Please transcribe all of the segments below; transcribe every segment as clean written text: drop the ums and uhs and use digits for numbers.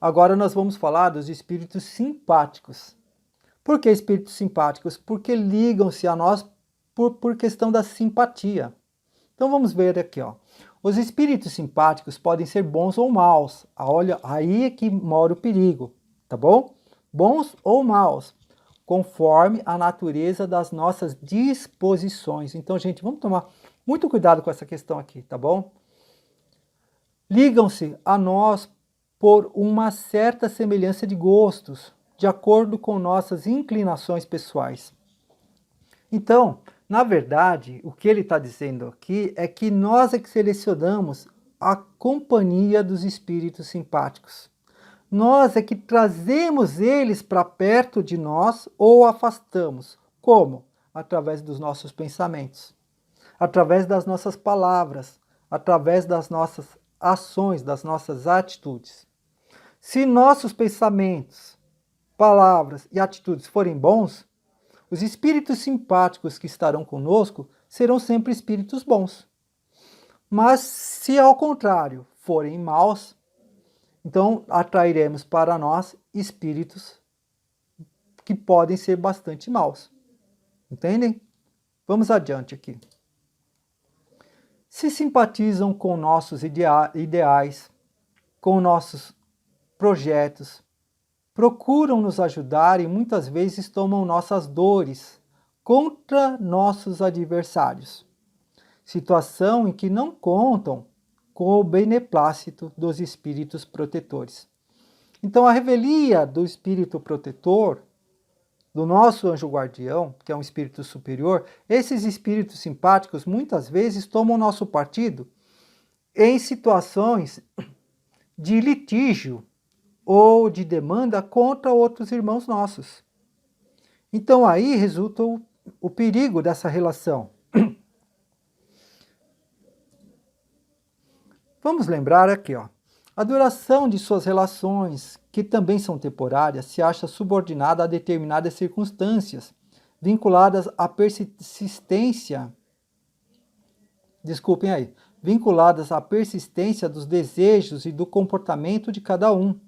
Agora nós vamos falar dos espíritos simpáticos. Por que espíritos simpáticos? Porque ligam-se a nós por questão da simpatia. Então vamos ver aqui, ó. Os espíritos simpáticos podem ser bons ou maus. Olha, aí é que mora o perigo, tá bom? Bons ou maus, conforme a natureza das nossas disposições. Então, gente, vamos tomar muito cuidado com essa questão aqui, tá bom? Ligam-se a nós por uma certa semelhança de gostos, de acordo com nossas inclinações pessoais. Então, na verdade, o que ele está dizendo aqui é que nós é que selecionamos a companhia dos espíritos simpáticos. Nós é que trazemos eles para perto de nós ou afastamos. Como? Através dos nossos pensamentos, através das nossas palavras, através das nossas ações, das nossas atitudes. Se nossos pensamentos, palavras e atitudes forem bons, os espíritos simpáticos que estarão conosco serão sempre espíritos bons. Mas se ao contrário forem maus, então atrairemos para nós espíritos que podem ser bastante maus. Entendem? Vamos adiante aqui. Se simpatizam com nossos ideais, com nossos projetos, procuram nos ajudar e muitas vezes tomam nossas dores contra nossos adversários. Situação em que não contam com o beneplácito dos espíritos protetores. Então a revelia do espírito protetor, do nosso anjo guardião, que é um espírito superior, esses espíritos simpáticos muitas vezes tomam nosso partido em situações de litígio ou de demanda contra outros irmãos nossos. Então aí resulta o perigo dessa relação. Vamos lembrar aqui, ó, a duração de suas relações, que também são temporárias, se acha subordinada a determinadas circunstâncias, vinculadas à persistência, vinculadas à persistência dos desejos e do comportamento de cada um. O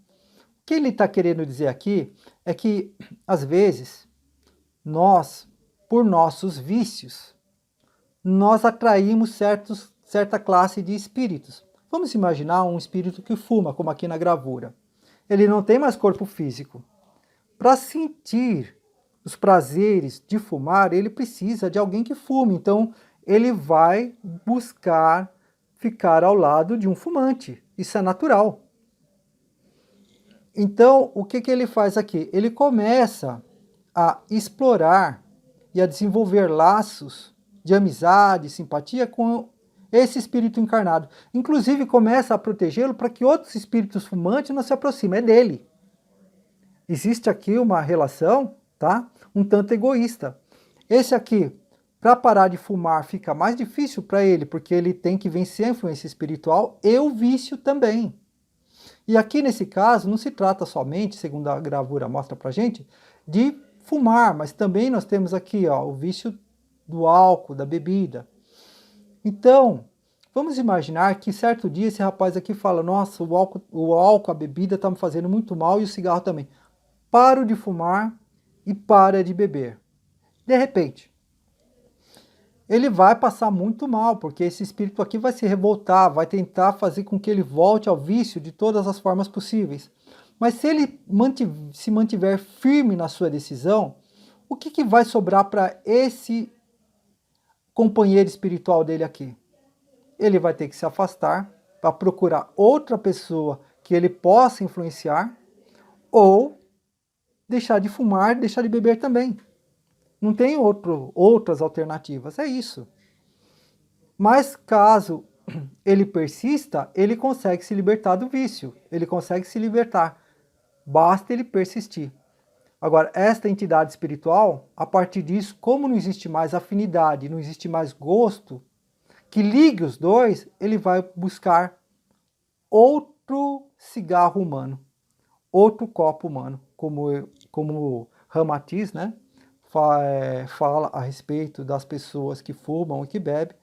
que ele está querendo dizer aqui é que, às vezes, nós, por nossos vícios, nós atraímos certa classe de espíritos. Vamos imaginar um espírito que fuma, como aqui na gravura. Ele não tem mais corpo físico. Para sentir os prazeres de fumar, ele precisa de alguém que fume. Então, ele vai buscar ficar ao lado de um fumante. Isso é natural. Então, o que ele faz aqui? Ele começa a explorar e a desenvolver laços de amizade, simpatia com esse espírito encarnado. Inclusive, começa a protegê-lo para que outros espíritos fumantes não se aproximem. É dele. Existe aqui uma relação, tá? Um tanto egoísta. Esse aqui, para parar de fumar, fica mais difícil para ele, porque ele tem que vencer a influência espiritual e o vício também. E aqui, nesse caso, não se trata somente, segundo a gravura mostra para a gente, de fumar, mas também nós temos aqui, ó, o vício do álcool, da bebida. Então, vamos imaginar que certo dia esse rapaz aqui fala, nossa, o álcool, a bebida está me fazendo muito mal e o cigarro também. Paro de fumar e para de beber. De repente, ele vai passar muito mal, porque esse espírito aqui vai se revoltar, vai tentar fazer com que ele volte ao vício de todas as formas possíveis. Mas se ele se mantiver firme na sua decisão, o que vai sobrar para esse companheiro espiritual dele aqui? Ele vai ter que se afastar para procurar outra pessoa que ele possa influenciar ou deixar de fumar, deixar de beber também. Não tem outras alternativas, é isso. Mas caso ele persista, ele consegue se libertar do vício, ele consegue se libertar. Basta ele persistir. Agora, esta entidade espiritual, a partir disso, como não existe mais afinidade, não existe mais gosto, que ligue os dois, ele vai buscar outro cigarro humano, outro copo humano, como Ramatiz, né, fala a respeito das pessoas que fumam e que bebem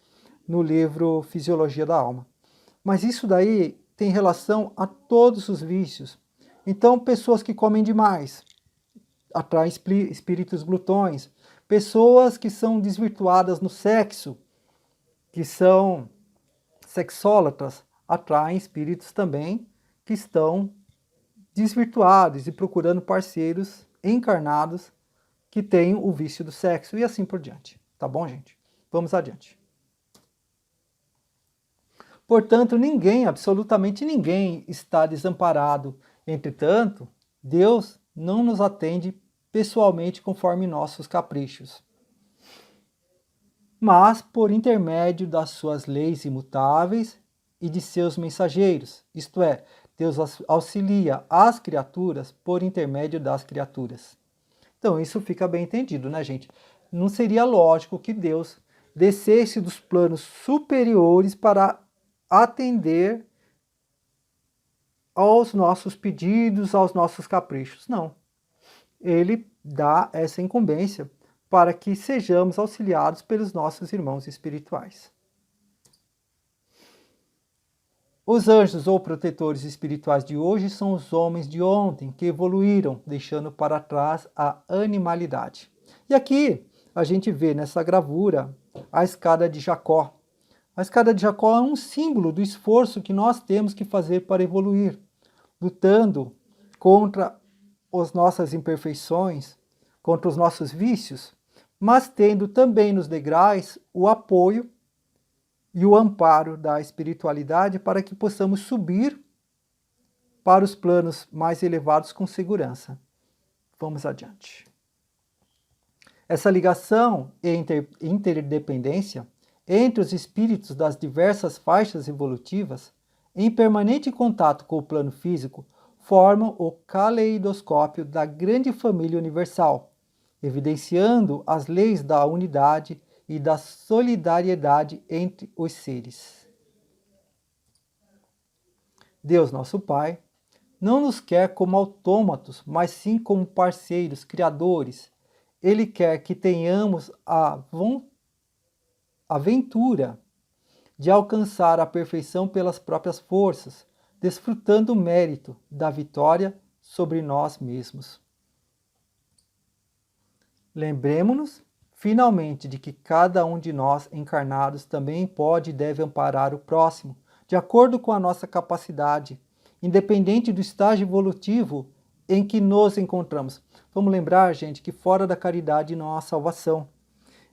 no livro Fisiologia da Alma. Mas isso daí tem relação a todos os vícios. Então, pessoas que comem demais atraem espíritos glutões. Pessoas que são desvirtuadas no sexo, que são sexólatras, atraem espíritos também que estão desvirtuados e procurando parceiros encarnados que têm o vício do sexo e assim por diante. Tá bom, gente? Vamos adiante. Portanto, ninguém, absolutamente ninguém, está desamparado. Entretanto, Deus não nos atende pessoalmente conforme nossos caprichos, mas por intermédio das suas leis imutáveis e de seus mensageiros, isto é, Deus auxilia as criaturas por intermédio das criaturas. Então, isso fica bem entendido, né, gente? Não seria lógico que Deus descesse dos planos superiores para atender aos nossos pedidos, aos nossos caprichos. Não. Ele dá essa incumbência para que sejamos auxiliados pelos nossos irmãos espirituais. Os anjos ou protetores espirituais de hoje são os homens de ontem que evoluíram, deixando para trás a animalidade. E aqui a gente vê nessa gravura a escada de Jacó. A escada de Jacó é um símbolo do esforço que nós temos que fazer para evoluir, lutando contra as nossas imperfeições, contra os nossos vícios, mas tendo também nos degraus o apoio e o amparo da espiritualidade para que possamos subir para os planos mais elevados com segurança. Vamos adiante. Essa ligação e interdependência entre os espíritos das diversas faixas evolutivas, em permanente contato com o plano físico, formam o caleidoscópio da grande família universal, evidenciando as leis da unidade e da solidariedade entre os seres. Deus, nosso Pai, não nos quer como autômatos, mas sim como parceiros, criadores. Ele quer que tenhamos a aventura de alcançar a perfeição pelas próprias forças, desfrutando o mérito da vitória sobre nós mesmos. Lembremos-nos, finalmente, de que cada um de nós encarnados também pode e deve amparar o próximo, de acordo com a nossa capacidade, independente do estágio evolutivo em que nos encontramos. Vamos lembrar, gente, que fora da caridade não há salvação.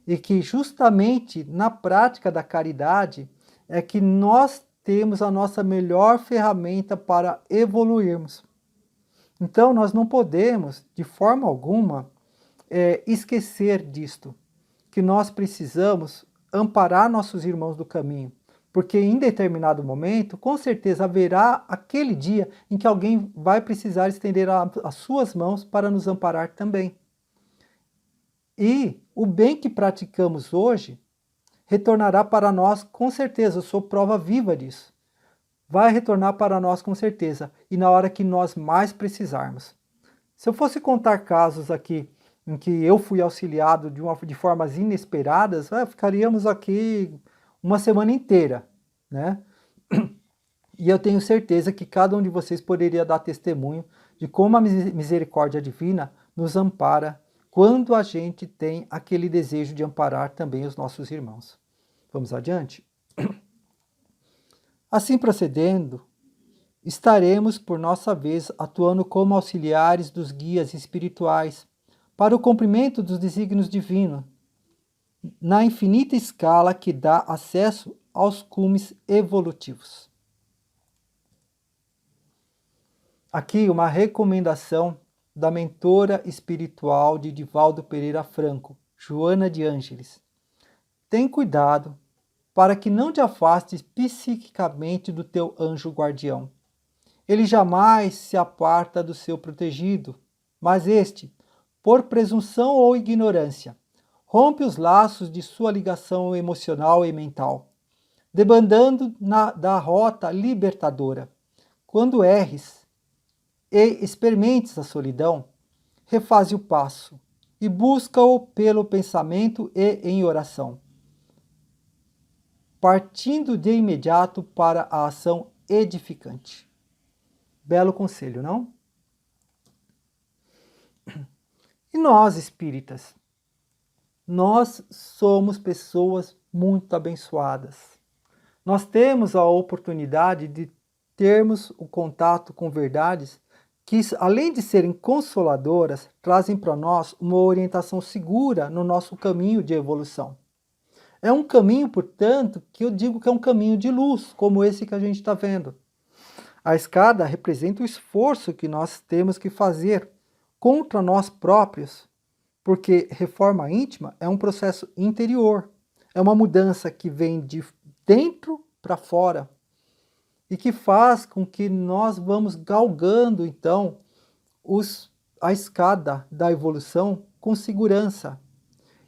E que justamente na prática da caridade é que nós temos a nossa melhor ferramenta para evoluirmos. Então, nós não podemos, de forma alguma, esquecer disto, que nós precisamos amparar nossos irmãos do caminho, porque em determinado momento, com certeza haverá aquele dia em que alguém vai precisar estender as suas mãos para nos amparar também. E o bem que praticamos hoje retornará para nós com certeza, eu sou prova viva disso. Vai retornar para nós com certeza, e na hora que nós mais precisarmos. Se eu fosse contar casos aqui em que eu fui auxiliado de formas inesperadas, ficaríamos aqui uma semana inteira, né? E eu tenho certeza que cada um de vocês poderia dar testemunho de como a misericórdia divina nos ampara quando a gente tem aquele desejo de amparar também os nossos irmãos. Vamos adiante? Assim procedendo, estaremos, por nossa vez, atuando como auxiliares dos guias espirituais para o cumprimento dos desígnios divinos, na infinita escala que dá acesso aos cumes evolutivos. Aqui uma recomendação da mentora espiritual de Divaldo Pereira Franco, Joana de Ângeles. Tem cuidado para que não te afastes psiquicamente do teu anjo guardião. Ele jamais se aparta do seu protegido, mas este, por presunção ou ignorância, rompe os laços de sua ligação emocional e mental, debandando da rota libertadora. Quando erres e experimentes a solidão, refaze o passo e busca-o pelo pensamento e em oração, partindo de imediato para a ação edificante. Belo conselho, não? E nós, espíritas, nós somos pessoas muito abençoadas. Nós temos a oportunidade de termos o contato com verdades que, além de serem consoladoras, trazem para nós uma orientação segura no nosso caminho de evolução. É um caminho, portanto, que eu digo que é um caminho de luz, como esse que a gente está vendo. A escada representa o esforço que nós temos que fazer contra nós próprios, porque reforma íntima é um processo interior, é uma mudança que vem de dentro para fora e que faz com que nós vamos galgando, então, a escada da evolução com segurança.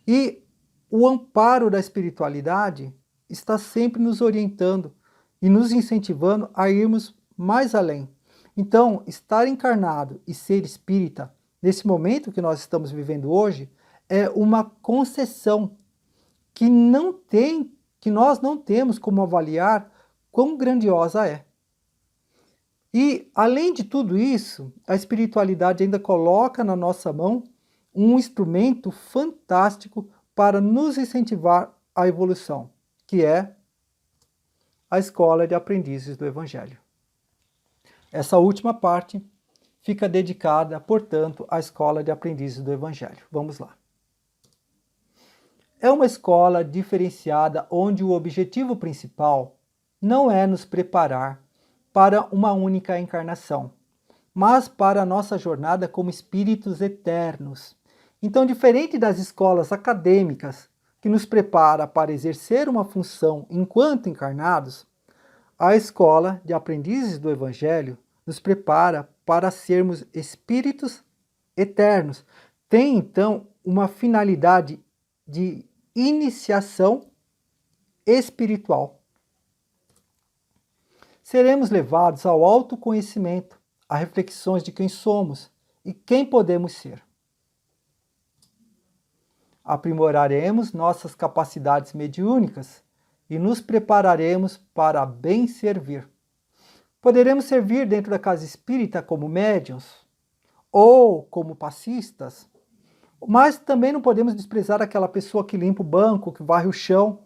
E o amparo da espiritualidade está sempre nos orientando e nos incentivando a irmos mais além. Então, estar encarnado e ser espírita, nesse momento que nós estamos vivendo hoje, é uma concessão que nós não temos como avaliar quão grandiosa é. E, além de tudo isso, a espiritualidade ainda coloca na nossa mão um instrumento fantástico para nos incentivar à evolução, que é a Escola de Aprendizes do Evangelho. Essa última parte fica dedicada, portanto, à Escola de Aprendizes do Evangelho. Vamos lá. É uma escola diferenciada onde o objetivo principal não é nos preparar para uma única encarnação, mas para a nossa jornada como espíritos eternos. Então, diferente das escolas acadêmicas, que nos prepara para exercer uma função enquanto encarnados, a Escola de Aprendizes do Evangelho nos prepara para sermos espíritos eternos. Tem, então, uma finalidade de iniciação espiritual. Seremos levados ao autoconhecimento, a reflexões de quem somos e quem podemos ser. Aprimoraremos nossas capacidades mediúnicas e nos prepararemos para bem servir. Poderemos servir dentro da casa espírita como médiuns ou como passistas, mas também não podemos desprezar aquela pessoa que limpa o banco, que varre o chão,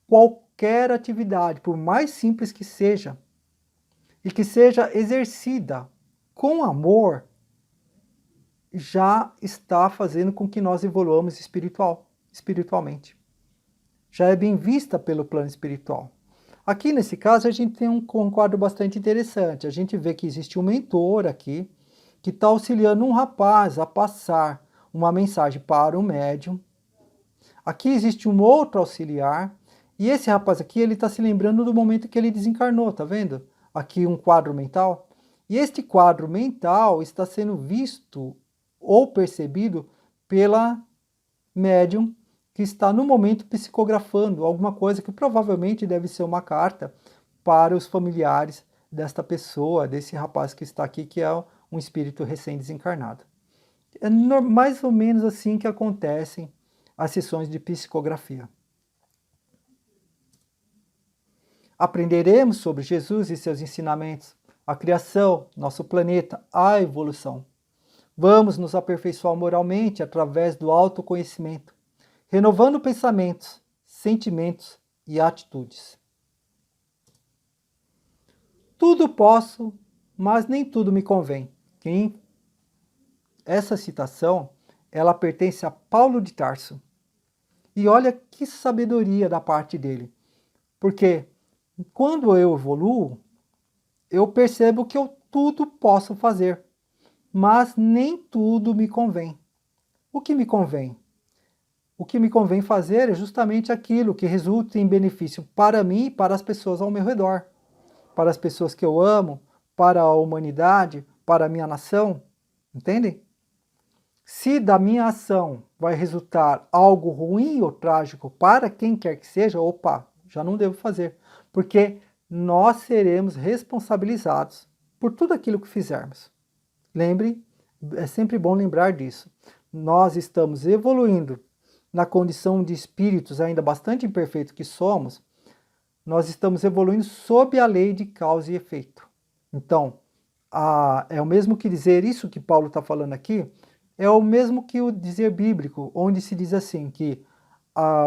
qualquer atividade, por mais simples que seja, e que seja exercida com amor, já está fazendo com que nós evoluamos espiritualmente. Já é bem vista pelo plano espiritual. Aqui nesse caso a gente tem um quadro bastante interessante. A gente vê que existe um mentor aqui que está auxiliando um rapaz a passar uma mensagem para o médium. Aqui existe um outro auxiliar e esse rapaz aqui ele está se lembrando do momento que ele desencarnou, tá vendo? Aqui um quadro mental. E este quadro mental está sendo visto ou percebido pela médium que está no momento psicografando alguma coisa que provavelmente deve ser uma carta para os familiares desta pessoa, desse rapaz que está aqui, que é um espírito recém-desencarnado. É mais ou menos assim que acontecem as sessões de psicografia. Aprenderemos sobre Jesus e seus ensinamentos, a criação, nosso planeta, a evolução. Vamos nos aperfeiçoar moralmente através do autoconhecimento, renovando pensamentos, sentimentos e atitudes. Tudo posso, mas nem tudo me convém. Essa citação, ela pertence a Paulo de Tarso. E olha que sabedoria da parte dele. Porque quando eu evoluo, eu percebo que eu tudo posso fazer, mas nem tudo me convém. O que me convém? O que me convém fazer é justamente aquilo que resulta em benefício para mim e para as pessoas ao meu redor, para as pessoas que eu amo, para a humanidade, para a minha nação, entendem? Se da minha ação vai resultar algo ruim ou trágico para quem quer que seja, opa, já não devo fazer, porque nós seremos responsabilizados por tudo aquilo que fizermos. Lembre, é sempre bom lembrar disso. Nós estamos evoluindo na condição de espíritos ainda bastante imperfeitos que somos, nós estamos evoluindo sob a lei de causa e efeito. Então, é o mesmo que dizer isso que Paulo está falando aqui, é o mesmo que o dizer bíblico, onde se diz assim que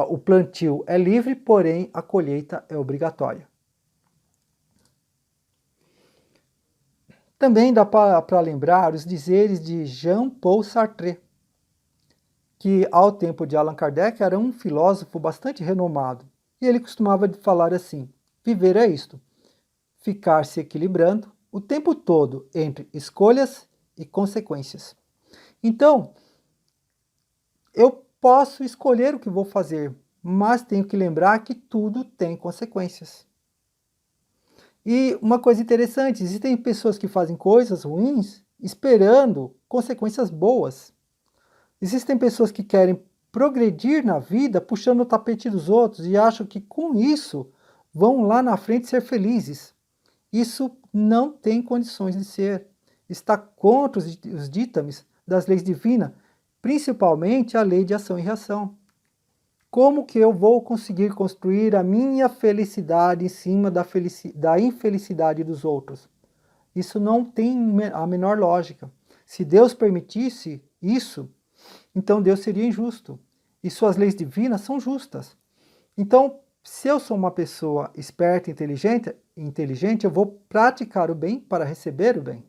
o plantio é livre, porém a colheita é obrigatória. Também dá para lembrar os dizeres de Jean-Paul Sartre, que ao tempo de Allan Kardec era um filósofo bastante renomado. E ele costumava falar assim: viver é isto, ficar se equilibrando o tempo todo entre escolhas e consequências. Então, eu posso escolher o que vou fazer, mas tenho que lembrar que tudo tem consequências. E uma coisa interessante, existem pessoas que fazem coisas ruins esperando consequências boas. Existem pessoas que querem progredir na vida puxando o tapete dos outros e acham que com isso vão lá na frente ser felizes. Isso não tem condições de ser. Está contra os ditames das leis divinas, principalmente a lei de ação e reação. Como que eu vou conseguir construir a minha felicidade em cima da infelicidade dos outros? Isso não tem a menor lógica. Se Deus permitisse isso, então Deus seria injusto. E suas leis divinas são justas. Então, se eu sou uma pessoa esperta e inteligente, eu vou praticar o bem para receber o bem.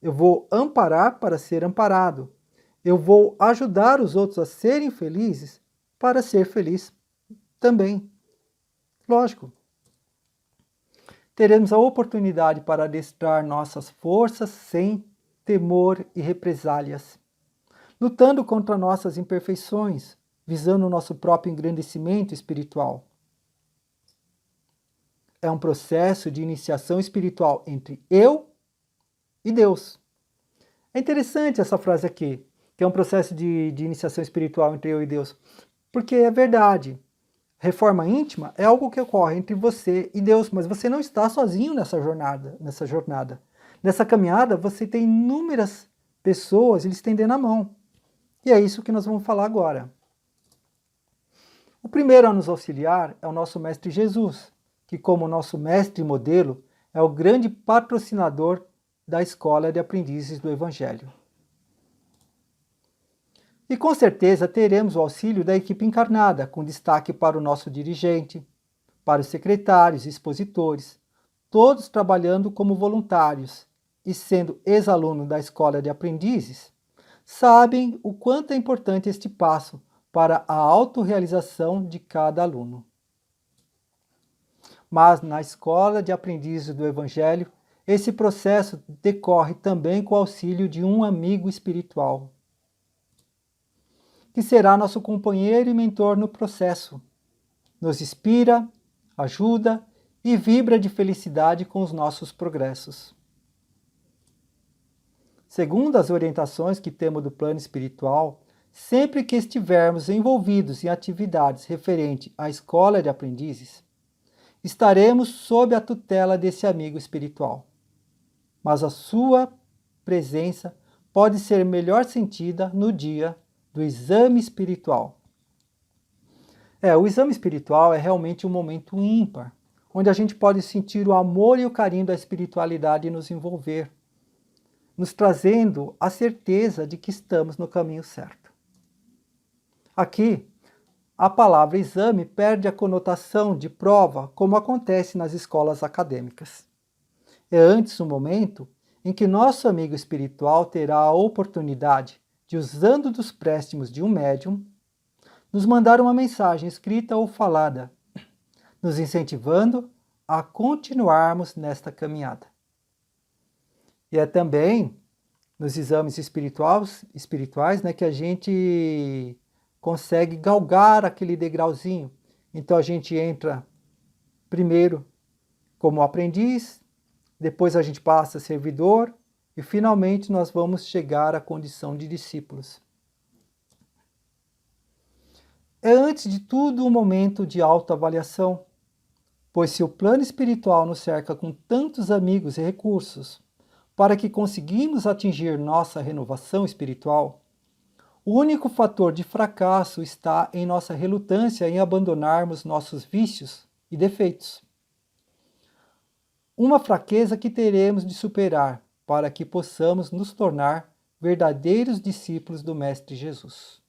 Eu vou amparar para ser amparado. Eu vou ajudar os outros a serem felizes para ser feliz também. Lógico. Teremos a oportunidade para adestrar nossas forças sem temor e represálias, lutando contra nossas imperfeições, visando o nosso próprio engrandecimento espiritual. É um processo de iniciação espiritual entre eu e Deus. É interessante essa frase aqui, que é um processo de iniciação espiritual entre eu e Deus, porque é verdade. Reforma íntima é algo que ocorre entre você e Deus, mas você não está sozinho nessa jornada. Nessa caminhada, você tem inúmeras pessoas lhe estendendo a mão. E é isso que nós vamos falar agora. O primeiro a nos auxiliar é o nosso Mestre Jesus, que, como nosso mestre e modelo, é o grande patrocinador da Escola de Aprendizes do Evangelho. E com certeza teremos o auxílio da equipe encarnada, com destaque para o nosso dirigente, para os secretários e expositores, todos trabalhando como voluntários e sendo ex-aluno da Escola de Aprendizes, sabem o quanto é importante este passo para a autorrealização de cada aluno. Mas na Escola de Aprendizes do Evangelho, esse processo decorre também com o auxílio de um amigo espiritual, que será nosso companheiro e mentor no processo. Nos inspira, ajuda e vibra de felicidade com os nossos progressos. Segundo as orientações que temos do plano espiritual, sempre que estivermos envolvidos em atividades referentes à escola de aprendizes, estaremos sob a tutela desse amigo espiritual. Mas a sua presença pode ser melhor sentida no dia do exame espiritual. O exame espiritual é realmente um momento ímpar, onde a gente pode sentir o amor e o carinho da espiritualidade nos envolver, nos trazendo a certeza de que estamos no caminho certo. Aqui, a palavra exame perde a conotação de prova, como acontece nas escolas acadêmicas. É antes um momento em que nosso amigo espiritual terá a oportunidade de, usando dos préstimos de um médium, nos mandar uma mensagem escrita ou falada, nos incentivando a continuarmos nesta caminhada. E é também nos exames espirituais, que a gente consegue galgar aquele degrauzinho. Então a gente entra primeiro como aprendiz, depois a gente passa a servidor e finalmente nós vamos chegar à condição de discípulos. É antes de tudo um momento de autoavaliação, pois se o plano espiritual nos cerca com tantos amigos e recursos para que conseguimos atingir nossa renovação espiritual, o único fator de fracasso está em nossa relutância em abandonarmos nossos vícios e defeitos. Uma fraqueza que teremos de superar para que possamos nos tornar verdadeiros discípulos do Mestre Jesus.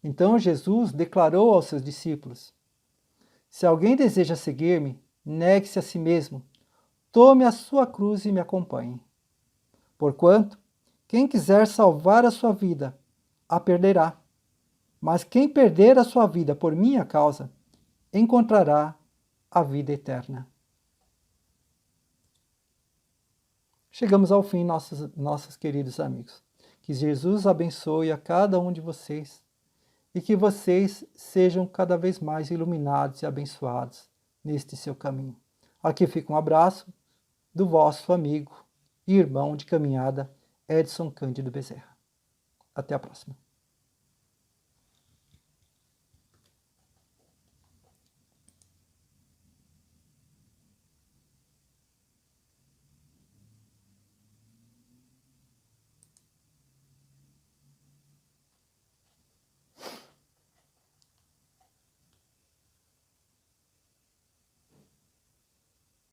Então Jesus declarou aos seus discípulos: se alguém deseja seguir-me, negue-se a si mesmo, tome a sua cruz e me acompanhe. Porquanto, quem quiser salvar a sua vida, a perderá. Mas quem perder a sua vida por minha causa, encontrará a vida eterna. Chegamos ao fim, nossos queridos amigos. Que Jesus abençoe a cada um de vocês e que vocês sejam cada vez mais iluminados e abençoados neste seu caminho. Aqui fica um abraço do vosso amigo e irmão de caminhada, Edson Cândido Bezerra. Até a próxima.